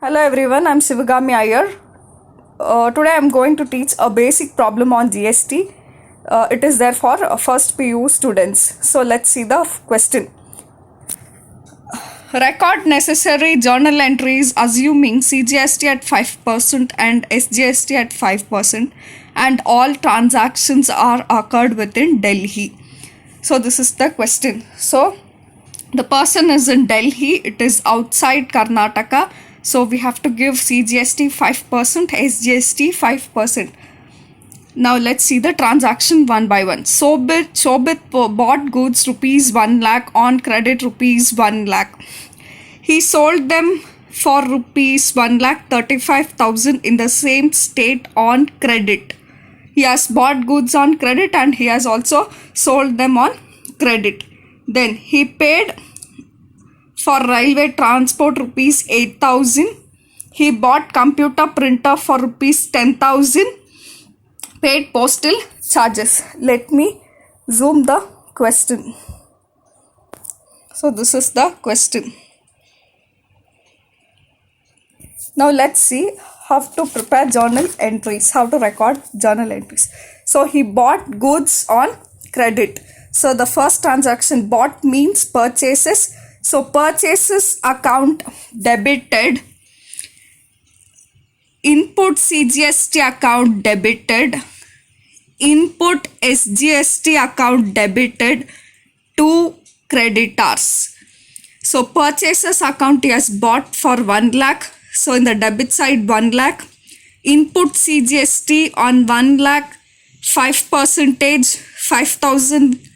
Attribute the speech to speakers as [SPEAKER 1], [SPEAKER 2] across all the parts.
[SPEAKER 1] Hello everyone, I'm Sivagami Iyer. Today I'm going to teach a basic problem on GST. It is there for first PU students. So let's see the question. Record necessary journal entries assuming CGST at 5% and SGST at 5% and all transactions are occurred within Delhi. So this is the question. So the person is in Delhi, it is outside Karnataka. So we have to give CGST 5%, SGST 5%. Now let's see the transaction one by one. Shobit bought goods rupees 1 lakh on credit rupees 1 lakh. He sold them for rupees 1 lakh 35,000 in the same state on credit. He has bought goods on credit and he has also sold them on credit. Then he paid for railway transport rupees 8,000. He bought computer printer for rupees 10,000. Paid postal charges. Let me zoom the question. So this is the question. Now let's see how to prepare journal entries, how to record journal entries. So he bought goods on credit. So the first transaction, bought means purchases. So purchases account debited, input CGST account debited, input SGST account debited to creditors. So purchases account he has bought for 1 lakh. So in the debit side 1 lakh, input CGST on 1 lakh 5%, 5,000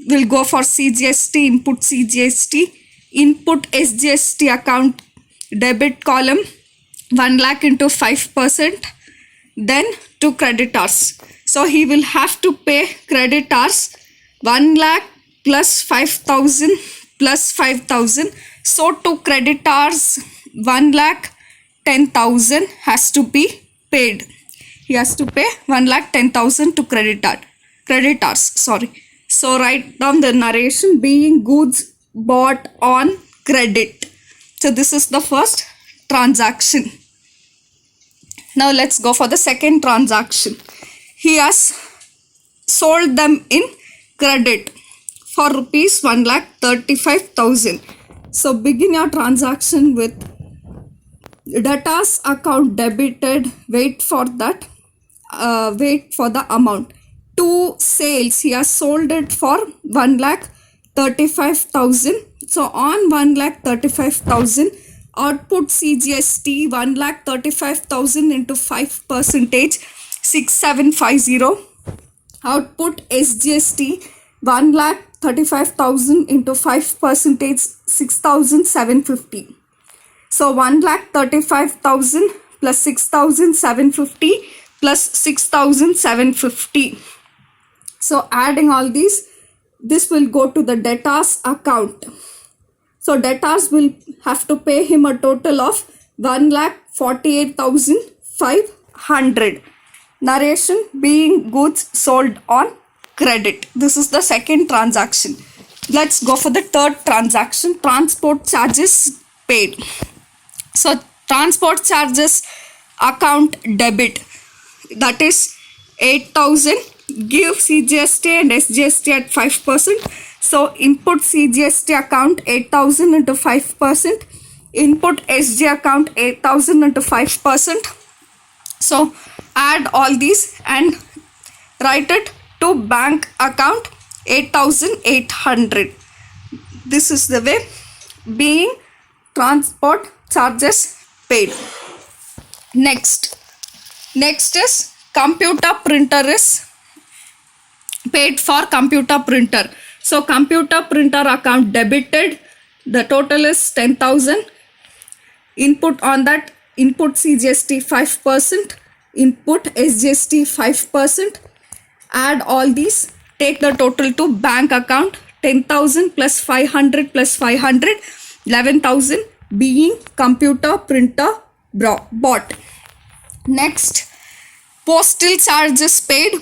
[SPEAKER 1] will go for CGST, input CGST, input SGST account debit column 1 lakh into 5%, then to creditors. So he will have to pay creditors 1 lakh plus 5,000 plus 5,000. So to creditors 1 lakh 10,000 has to be paid. He has to pay 1 lakh 10,000 to creditors. So write down the narration, being goods bought on credit. So this is the first transaction. Now let's go for the second transaction. He has sold them in credit for rupees 1 lakh 35,000. So begin your transaction with debtors account debited. Wait for the amount. Two sales, he has sold it for 1 lakh 35,000. So on 1 lakh 35,000, output CGST 1 lakh 35,000 into 5%, 6750. Output SGST 1 lakh 35,000 into 5%, 6,750. So 1 lakh 35,000 plus 6,750 plus 6,750. So adding all these, this will go to the debtors account. So debtors will have to pay him a total of 1,48,500. Narration, being goods sold on credit. This is the second transaction. Let's go for the third transaction, transport charges paid. So transport charges account debit, that is 8,000. Give CGST and SGST at 5%. So input CGST account 8,000 into 5%. Input SG account 8,000 into 5%. So add all these and write it to bank account 8,800. This is the way, being transport charges paid. Next is computer printer is paid for computer printer. So computer printer account debited, the total is 10,000. Input on that, input CGST 5%, input SGST 5%. Add all these, take the total to bank account 10,000 plus 500 plus 500, 11,000, being computer printer bought. Next, postal charges paid.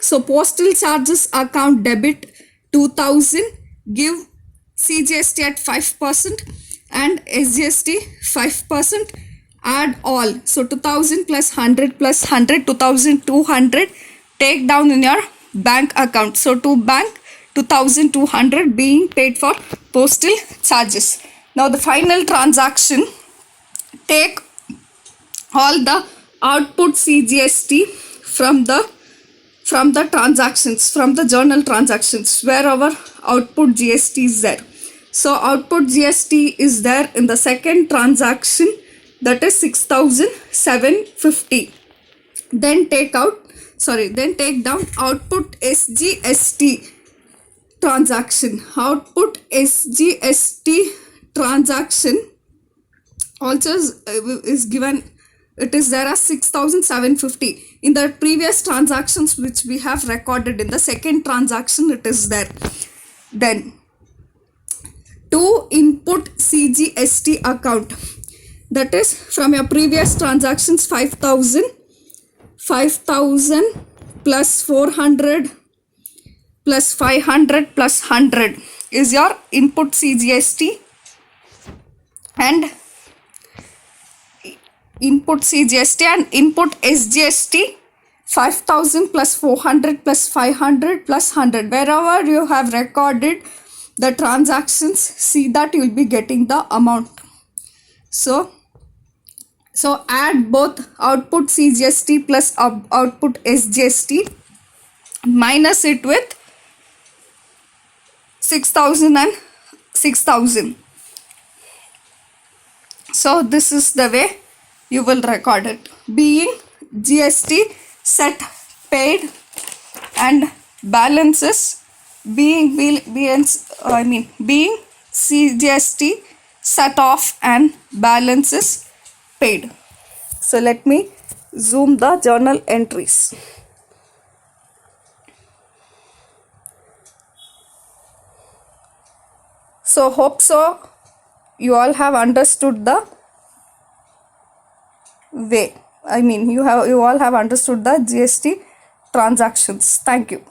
[SPEAKER 1] So postal charges account debit 2,000. Give CGST at 5% and SGST 5%. add all. So 2000 plus 100 plus 100, 2200, take down in your bank account. So to bank 2200 being paid for postal charges. Now the final transaction, take all the output CGST from the transactions, from the journal transactions, wherever output GST is there. So output GST is there in the second transaction, that is 6750. Then take down output SGST transaction. Output SGST transaction also is given, it is there as 6750. In the previous transactions which we have recorded, in the second transaction it is there. Then to input CGST account, that is from your previous transactions, 5000 plus 400 plus 500 plus 100 is your input CGST, and input CGST and input SGST, 5000 plus 400 plus 500 plus 100. Wherever you have recorded the transactions, see that you will be getting the amount. So add both output CGST plus output SGST, minus it with 6000 and 6000. So this is the way you will record it, being GST set paid and balances being CGST set off and balances paid. So let me zoom the journal entries. So hope so you all have understood the way. You all have understood the GST transactions. Thank you.